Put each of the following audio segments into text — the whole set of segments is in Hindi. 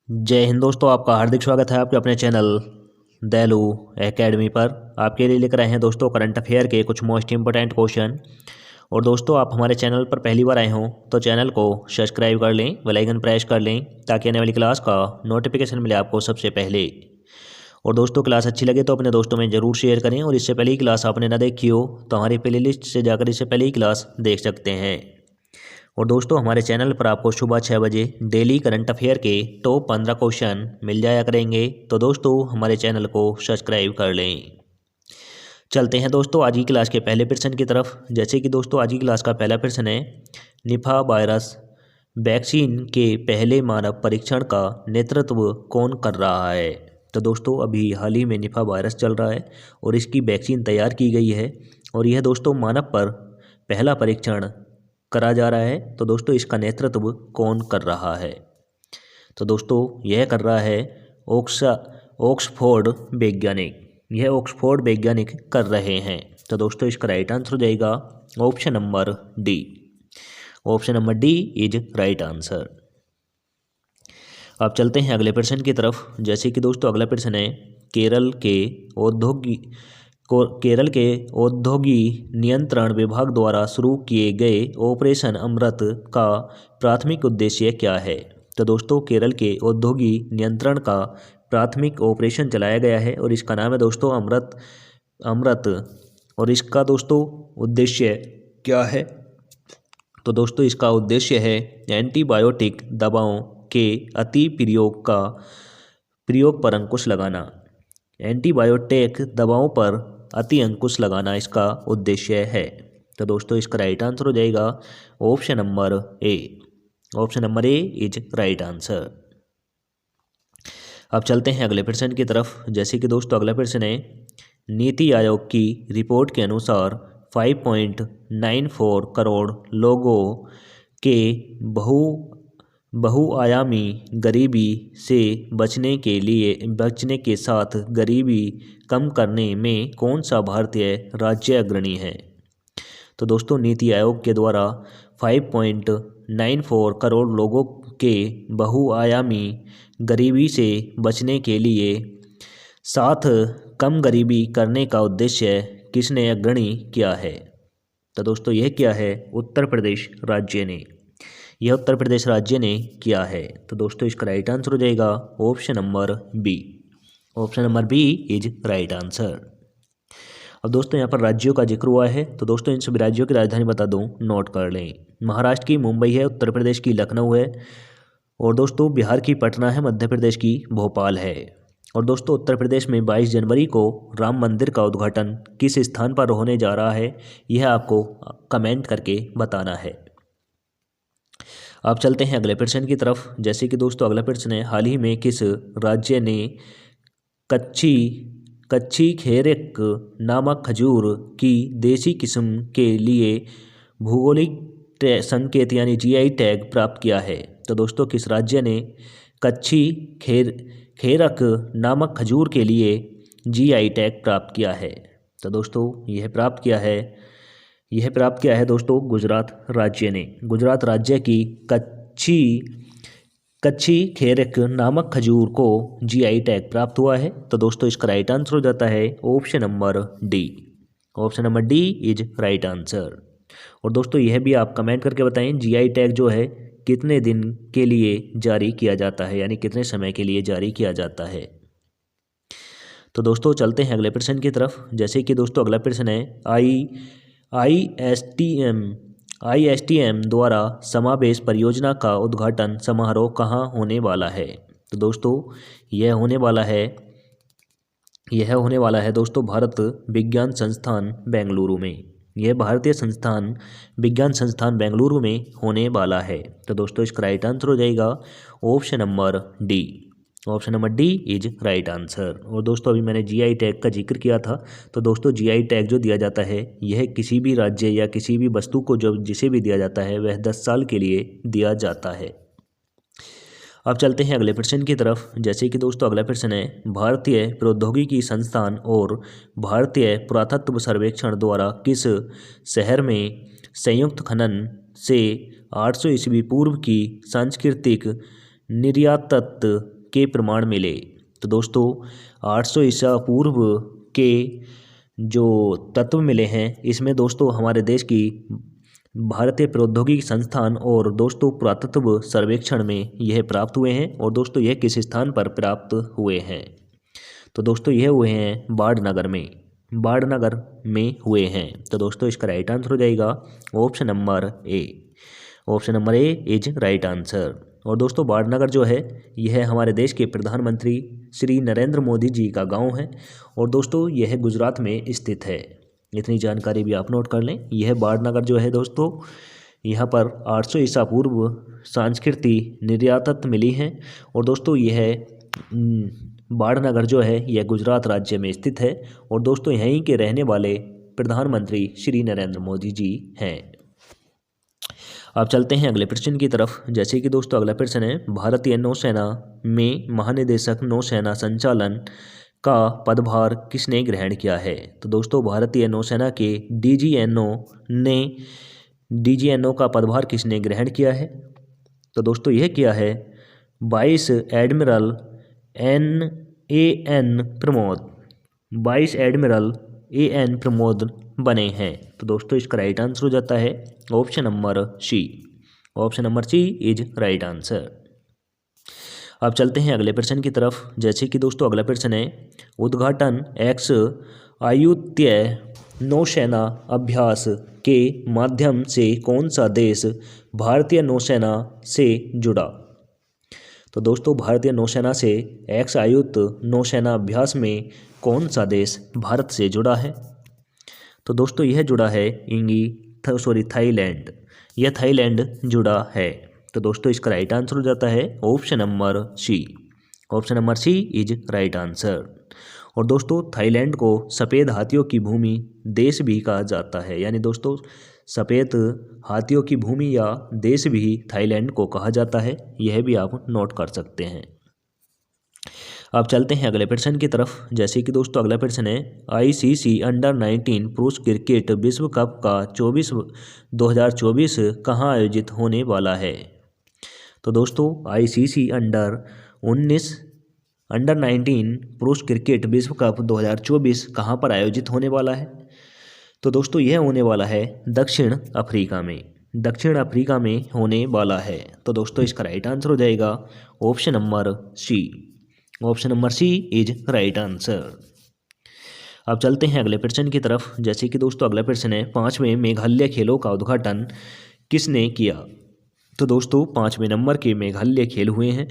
जय हिंद दोस्तों, आपका हार्दिक स्वागत है आपके अपने चैनल दैलू एकेडमी पर। आपके लिए लेकर आए हैं दोस्तों करंट अफेयर के कुछ मोस्ट इंपोर्टेंट क्वेश्चन। और दोस्तों, आप हमारे चैनल पर पहली बार आए हों तो चैनल को सब्सक्राइब कर लें, बेल आइकन प्रेस कर लें ताकि आने वाली क्लास का नोटिफिकेशन मिले आपको सबसे पहले। और दोस्तों, क्लास अच्छी लगे तो अपने दोस्तों में ज़रूर शेयर करें। और इससे पहले ही क्लास आपने ना देखी हो तो हमारी प्लेलिस्ट से जाकर इससे पहले ही क्लास देख सकते हैं। और दोस्तों, हमारे चैनल पर आपको सुबह 6 बजे डेली करंट अफेयर के टॉप 15 क्वेश्चन मिल जाया करेंगे। तो दोस्तों, हमारे चैनल को सब्सक्राइब कर लें। चलते हैं दोस्तों आज की क्लास के पहले प्रश्न की तरफ। जैसे कि दोस्तों, आज की क्लास का पहला प्रश्न है, निफा वायरस वैक्सीन के पहले मानव परीक्षण का नेतृत्व कौन कर रहा है। तो दोस्तों, अभी हाल ही में निफा वायरस चल रहा है और इसकी वैक्सीन तैयार की गई है और यह दोस्तों मानव पर पहला परीक्षण करा जा रहा है। तो दोस्तों, इसका नेतृत्व कौन कर रहा है। तो दोस्तों, यह कर रहा है ऑक्सफोर्ड वैज्ञानिक। यह ऑक्सफोर्ड वैज्ञानिक कर रहे हैं। तो दोस्तों, इसका राइट आंसर हो जाएगा option number D. Option number D is right answer. अब चलते हैं अगले प्रश्न की तरफ। जैसे कि दोस्तों, अगला प्रश्न है, केरल के औद्योगिक केरल के औद्योगिक नियंत्रण विभाग द्वारा शुरू किए गए ऑपरेशन अमृत का प्राथमिक उद्देश्य क्या है। तो दोस्तों, केरल के औद्योगिक नियंत्रण का प्राथमिक ऑपरेशन चलाया गया है और इसका नाम है दोस्तों अमृत। और इसका दोस्तों उद्देश्य क्या है। तो दोस्तों, इसका उद्देश्य है एंटीबायोटिक दवाओं के अति प्रयोग पर अंकुश लगाना। एंटीबायोटिक दवाओं पर अति अंकुश लगाना इसका उद्देश्य है। तो दोस्तों, इसका राइट आंसर हो जाएगा option number A. Option number A is right answer. अब चलते हैं अगले प्रश्न की तरफ। जैसे कि दोस्तों, अगला प्रश्न है, नीति आयोग की रिपोर्ट के अनुसार 5.94 करोड़ लोगों के बहुआयामी गरीबी से बचने के साथ गरीबी कम करने में कौन सा भारतीय राज्य अग्रणी है। तो दोस्तों, नीति आयोग के द्वारा 5.94 करोड़ लोगों के बहुआयामी गरीबी से बचने के लिए साथ कम गरीबी करने का उद्देश्य किसने अग्रणी किया है। तो दोस्तों, यह क्या है, उत्तर प्रदेश राज्य ने। यह उत्तर प्रदेश राज्य ने किया है। तो दोस्तों, इसका राइट आंसर हो जाएगा option number B. Option number B is right answer. अब दोस्तों, यहाँ पर राज्यों का जिक्र हुआ है तो दोस्तों इन सभी राज्यों की राजधानी बता दूं, नोट कर लें। महाराष्ट्र की मुंबई है, उत्तर प्रदेश की लखनऊ है, और दोस्तों बिहार की पटना है, मध्य प्रदेश की भोपाल है। और दोस्तों, उत्तर प्रदेश में 22 जनवरी को राम मंदिर का उद्घाटन किस स्थान पर होने जा रहा है, यह आपको कमेंट करके बताना है। अब चलते हैं अगले प्रश्न की तरफ। जैसे कि दोस्तों, अगला प्रश्न है, हाल ही में किस राज्य ने कच्ची खेरेक नामक खजूर की देसी किस्म के लिए भौगोलिक संकेत यानी जीआई टैग प्राप्त किया है। तो दोस्तों, किस राज्य ने कच्ची खेरक नामक खजूर के लिए जीआई टैग प्राप्त किया है। तो दोस्तों, यह प्राप्त किया है दोस्तों गुजरात राज्य ने। गुजरात राज्य की कच्ची खेरक नामक खजूर को जीआई टैग प्राप्त हुआ है। तो दोस्तों, इसका राइट आंसर हो जाता है option number D. Option number D is right answer. और दोस्तों, यह भी आप कमेंट करके बताएं, जीआई टैग जो है कितने दिन के लिए जारी किया जाता है, यानी कितने समय के लिए जारी किया जाता है। तो दोस्तों, चलते हैं अगले प्रश्न की तरफ। जैसे कि दोस्तों, अगला प्रश्न है, आईएसटीएम द्वारा समावेश परियोजना का उद्घाटन समारोह कहाँ होने वाला है। तो दोस्तों, यह होने वाला है दोस्तों भारत विज्ञान संस्थान बेंगलुरु में। यह भारतीय विज्ञान संस्थान बेंगलुरु में होने वाला है। तो दोस्तों, इसका राइट आंसर हो जाएगा option number D. Option number D is right answer. और दोस्तों, अभी मैंने जीआई टैग का जिक्र किया था। तो दोस्तों, जीआई टैग जो दिया जाता है यह किसी भी राज्य या किसी भी वस्तु को जिसे भी दिया जाता है वह 10 साल के लिए दिया जाता है। अब चलते हैं अगले प्रश्न की तरफ। जैसे कि दोस्तों, अगला प्रश्न है, भारतीय प्रौद्योगिकी संस्थान और भारतीय पुरातत्व सर्वेक्षण द्वारा किस शहर में संयुक्त खनन से 800 ईस्वी पूर्व की सांस्कृतिक निर्यातत के प्रमाण मिले। तो दोस्तों 800 ईसा पूर्व के जो तत्व मिले हैं इसमें दोस्तों हमारे देश की भारतीय प्रौद्योगिकी संस्थान और दोस्तों पुरातत्व सर्वेक्षण में यह प्राप्त हुए हैं। और दोस्तों यह किस स्थान पर प्राप्त हुए हैं? तो दोस्तों यह हुए हैं बाड़नगर में हुए हैं। तो दोस्तों इसका राइट आंसर हो जाएगा option number A. Option number A is right answer. और दोस्तों बाड़नगर जो है यह हमारे देश के प्रधानमंत्री श्री नरेंद्र मोदी जी का गांव है और दोस्तों यह गुजरात में स्थित है। इतनी जानकारी भी आप नोट कर लें। यह बाड़नगर जो है दोस्तों यहाँ पर 800 ईसा पूर्व संस्कृति निर्यातत मिली है और दोस्तों यह बाड़नगर जो है यह गुजरात राज्य में स्थित है और दोस्तों यहीं के रहने वाले प्रधानमंत्री श्री नरेंद्र मोदी जी हैं। अब चलते हैं अगले प्रश्न की तरफ। जैसे कि दोस्तों अगला प्रश्न है, भारतीय नौसेना में महानिदेशक नौसेना संचालन का पदभार किसने ग्रहण किया है? तो दोस्तों भारतीय नौसेना के डीजीएनओ का पदभार किसने ग्रहण किया है? तो दोस्तों यह किया है वाइस एडमिरल एन प्रमोद बने हैं। तो दोस्तों इसका राइट आंसर हो जाता है option number C. Option number C is right answer. अब चलते हैं अगले प्रश्न की तरफ। जैसे कि दोस्तों अगला प्रश्न है, उद्घाटन एक्स आयुत्य नौसेना अभ्यास के माध्यम से कौन सा देश भारतीय नौसेना से जुड़ा? तो दोस्तों भारतीय नौसेना से एक्स आयुक्त नौसेना अभ्यास में कौन सा देश भारत से जुड़ा है? तो दोस्तों यह जुड़ा है थाईलैंड। यह थाईलैंड जुड़ा है। तो दोस्तों इसका राइट आंसर हो जाता है option number C. Option number C is right answer. और दोस्तों थाईलैंड को सफ़ेद हाथियों की भूमि देश भी कहा जाता है, यानी दोस्तों सफ़ेद हाथियों की भूमि या देश भी थाईलैंड को कहा जाता है। यह भी आप नोट कर सकते हैं। अब चलते हैं अगले प्रश्न की तरफ। जैसे कि दोस्तों अगला प्रश्न है, आईसीसी अंडर-19 पुरुष क्रिकेट विश्व कप का 2024 कहाँ आयोजित होने वाला है? तो दोस्तों आईसीसी अंडर-19 पुरुष क्रिकेट विश्व कप 2024 कहाँ पर आयोजित होने वाला है? तो दोस्तों यह होने वाला है दक्षिण अफ्रीका में होने वाला है। तो दोस्तों इसका राइट आंसर हो जाएगा option number C. Option number C is right answer. अब चलते हैं अगले प्रश्न की तरफ। जैसे कि दोस्तों अगला प्रश्न है, 5वें मेघालय खेलों का उद्घाटन किसने किया? तो दोस्तों 5वें नंबर के मेघालय खेल हुए हैं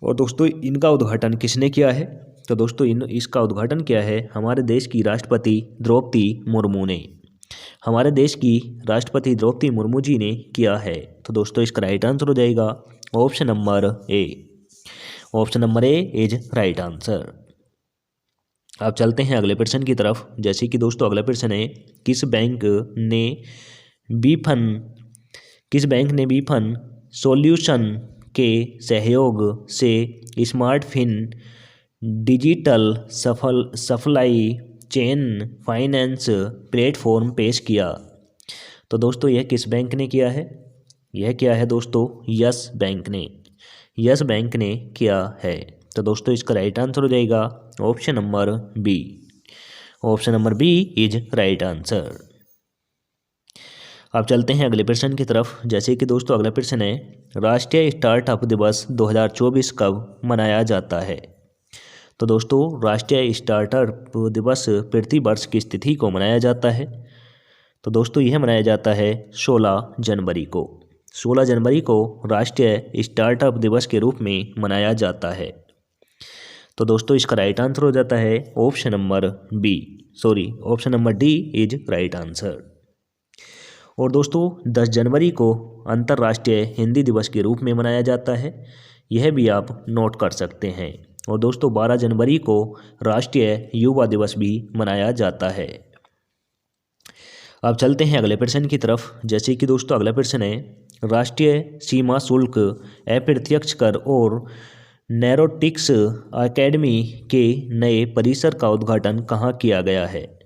और दोस्तों इनका उद्घाटन किसने किया है? तो दोस्तों इसका उद्घाटन किया है हमारे देश की राष्ट्रपति द्रौपदी मुर्मू ने। हमारे देश की राष्ट्रपति द्रौपदी मुर्मू जी ने किया है। तो दोस्तों इसका राइट आंसर हो जाएगा option number A. Option number A is right answer. अब चलते हैं अगले प्रश्न की तरफ। जैसे कि दोस्तों अगला प्रश्न है, किस बैंक ने बीफन सॉल्यूशन के सहयोग से Smartfin digital supply chain finance platform पेश किया? तो दोस्तों यह किस बैंक ने किया है? यह किया है दोस्तों यस बैंक ने किया है। तो दोस्तों इसका राइट आंसर हो जाएगा option number B. Option number B is right answer. अब चलते हैं अगले प्रश्न की तरफ। जैसे कि दोस्तों अगला प्रश्न है, राष्ट्रीय स्टार्टअप दिवस 2024 कब मनाया जाता है? तो दोस्तों राष्ट्रीय स्टार्टअप दिवस प्रतिवर्ष किस तिथि को मनाया जाता है? तो दोस्तों यह मनाया जाता है 16 जनवरी को। 16 जनवरी को राष्ट्रीय स्टार्टअप दिवस के रूप में मनाया जाता है। तो दोस्तों इसका राइट आंसर हो जाता है option number D is right answer. और दोस्तों 10 जनवरी को अंतर्राष्ट्रीय हिंदी दिवस के रूप में मनाया जाता है। यह भी आप नोट कर सकते हैं। और दोस्तों 12 जनवरी को राष्ट्रीय युवा दिवस भी मनाया जाता है। अब चलते हैं अगले प्रश्न की तरफ। जैसे कि दोस्तों अगला प्रश्न है, राष्ट्रीय सीमा शुल्क अप्रत्यक्ष कर और नैरोटिक्स एकेडमी के नए परिसर का उद्घाटन कहाँ किया गया है?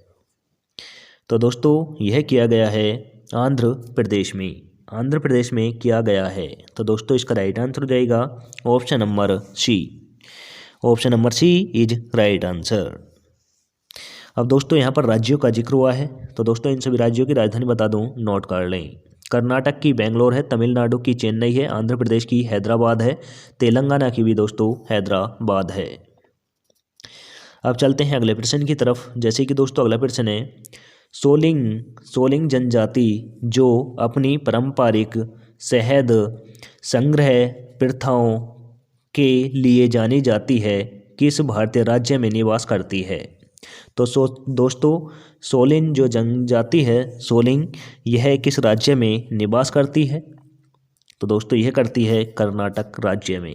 तो दोस्तों यह किया गया है आंध्र प्रदेश में किया गया है। तो दोस्तों इसका राइट आंसर हो जाएगा option number C. Option number C is right answer. अब दोस्तों यहाँ पर राज्यों का जिक्र हुआ है, तो दोस्तों इन सभी राज्यों की राजधानी बता दूं, नोट कर लें। कर्नाटक की बेंगलोर है, तमिलनाडु की चेन्नई है, आंध्र प्रदेश की हैदराबाद है, तेलंगाना की भी दोस्तों हैदराबाद है। अब चलते हैं अगले प्रश्न की तरफ। जैसे कि दोस्तों अगला प्रश्न है, सोलिंग जनजाति जो अपनी पारंपरिक शहद संग्रह प्रथाओं के लिए जानी जाती है, किस भारतीय राज्य में निवास करती है? तो दोस्तों सोलिंग जो जनजाति है, सोलिंग, यह किस राज्य में निवास करती है? तो दोस्तों यह करती है कर्नाटक राज्य में,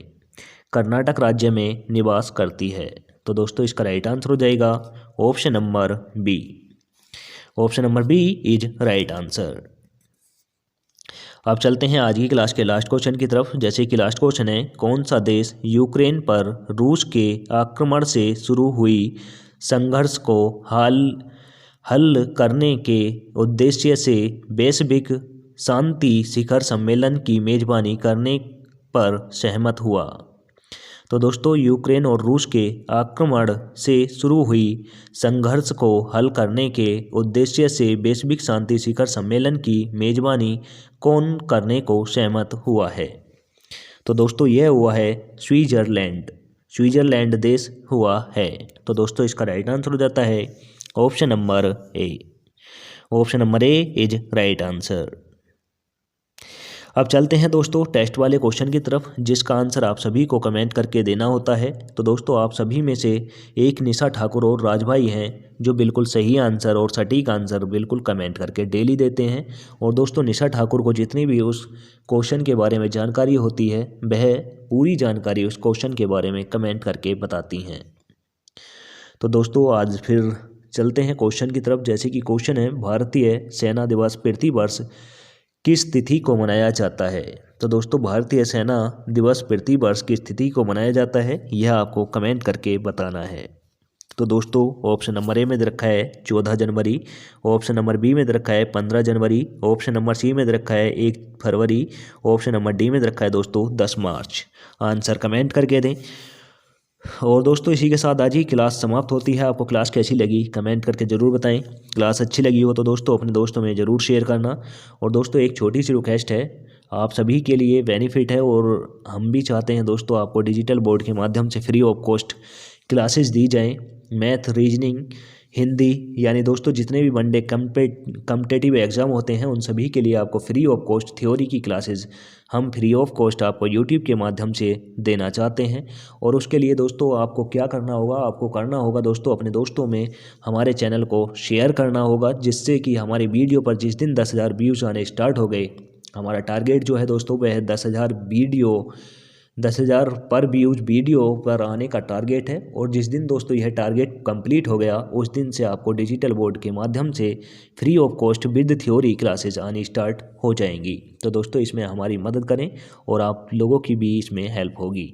कर्नाटक राज्य में निवास करती है। तो दोस्तों इसका राइट आंसर हो जाएगा option number B. Option number B is right answer. अब चलते हैं आज की क्लास के लास्ट क्वेश्चन की तरफ। जैसे कि लास्ट क्वेश्चन है, कौन सा देश यूक्रेन पर रूस के आक्रमण से शुरू हुई संघर्ष को हल करने के उद्देश्य से वैश्विक शांति शिखर सम्मेलन की मेजबानी करने पर सहमत हुआ? तो दोस्तों यूक्रेन और रूस के आक्रमण से शुरू हुई संघर्ष को हल करने के उद्देश्य से वैश्विक शांति शिखर सम्मेलन की मेजबानी कौन करने को सहमत हुआ है? तो दोस्तों यह हुआ है स्विट्जरलैंड देश हुआ है। तो दोस्तों इसका राइट आंसर हो जाता है option number A. Option number A is right answer. अब चलते हैं दोस्तों टेस्ट वाले क्वेश्चन की तरफ, जिसका आंसर आप सभी को कमेंट करके देना होता है। तो दोस्तों आप सभी में से एक निशा ठाकुर और राजभाई हैं जो बिल्कुल सही आंसर और सटीक आंसर बिल्कुल कमेंट करके डेली देते हैं। और दोस्तों निशा ठाकुर को जितनी भी उस क्वेश्चन के बारे में जानकारी होती है, वह पूरी जानकारी उस क्वेश्चन के बारे में कमेंट करके बताती हैं। तो दोस्तों आज फिर चलते हैं क्वेश्चन की तरफ। जैसे कि क्वेश्चन है, भारतीय सेना दिवस प्रतिवर्ष किस तिथि को मनाया जाता है? तो दोस्तों भारतीय सेना दिवस प्रतिवर्ष किस तिथि को मनाया जाता है, यह आपको कमेंट करके बताना है। तो दोस्तों ऑप्शन नंबर ए में दे रखा है 14 जनवरी, ऑप्शन नंबर बी में दे रखा है 15 जनवरी, ऑप्शन नंबर सी में दे रखा है 1 फरवरी, ऑप्शन नंबर डी में दे रखा है दोस्तों 10 मार्च। आंसर कमेंट करके दें। और दोस्तों इसी के साथ आज ही क्लास समाप्त होती है। आपको क्लास कैसी लगी कमेंट करके ज़रूर बताएं। क्लास अच्छी लगी हो तो दोस्तों अपने दोस्तों में ज़रूर शेयर करना। और दोस्तों एक छोटी सी रिक्वेस्ट है, आप सभी के लिए बेनिफिट है और हम भी चाहते हैं दोस्तों आपको डिजिटल बोर्ड के माध्यम से फ्री ऑफ कॉस्ट क्लासेस दी जाएँ। मैथ, रीजनिंग, हिंदी, यानी दोस्तों जितने भी वनडे कम्पिटेटिव एग्ज़ाम होते हैं उन सभी के लिए आपको फ्री ऑफ कॉस्ट थ्योरी की क्लासेस हम फ्री ऑफ कॉस्ट आपको यूट्यूब के माध्यम से देना चाहते हैं। और उसके लिए दोस्तों आपको क्या करना होगा, आपको करना होगा दोस्तों अपने दोस्तों में हमारे चैनल को शेयर करना होगा, जिससे कि हमारी वीडियो पर जिस दिन 10,000 व्यूज़ आने स्टार्ट हो गए, हमारा टारगेट जो है दोस्तों वह है 10,000 पर व्यूज वीडियो पर आने का टारगेट है। और जिस दिन दोस्तों यह टारगेट कंप्लीट हो गया उस दिन से आपको डिजिटल बोर्ड के माध्यम से free of cost with theory classes आनी स्टार्ट हो जाएंगी। तो दोस्तों इसमें हमारी मदद करें और आप लोगों की भी इसमें हेल्प होगी।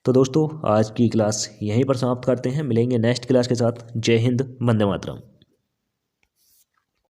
तो दोस्तों आज की क्लास यहीं पर समाप्त करते हैं, मिलेंगे नेक्स्ट क्लास के साथ। जय हिंद, वंदे मातरम।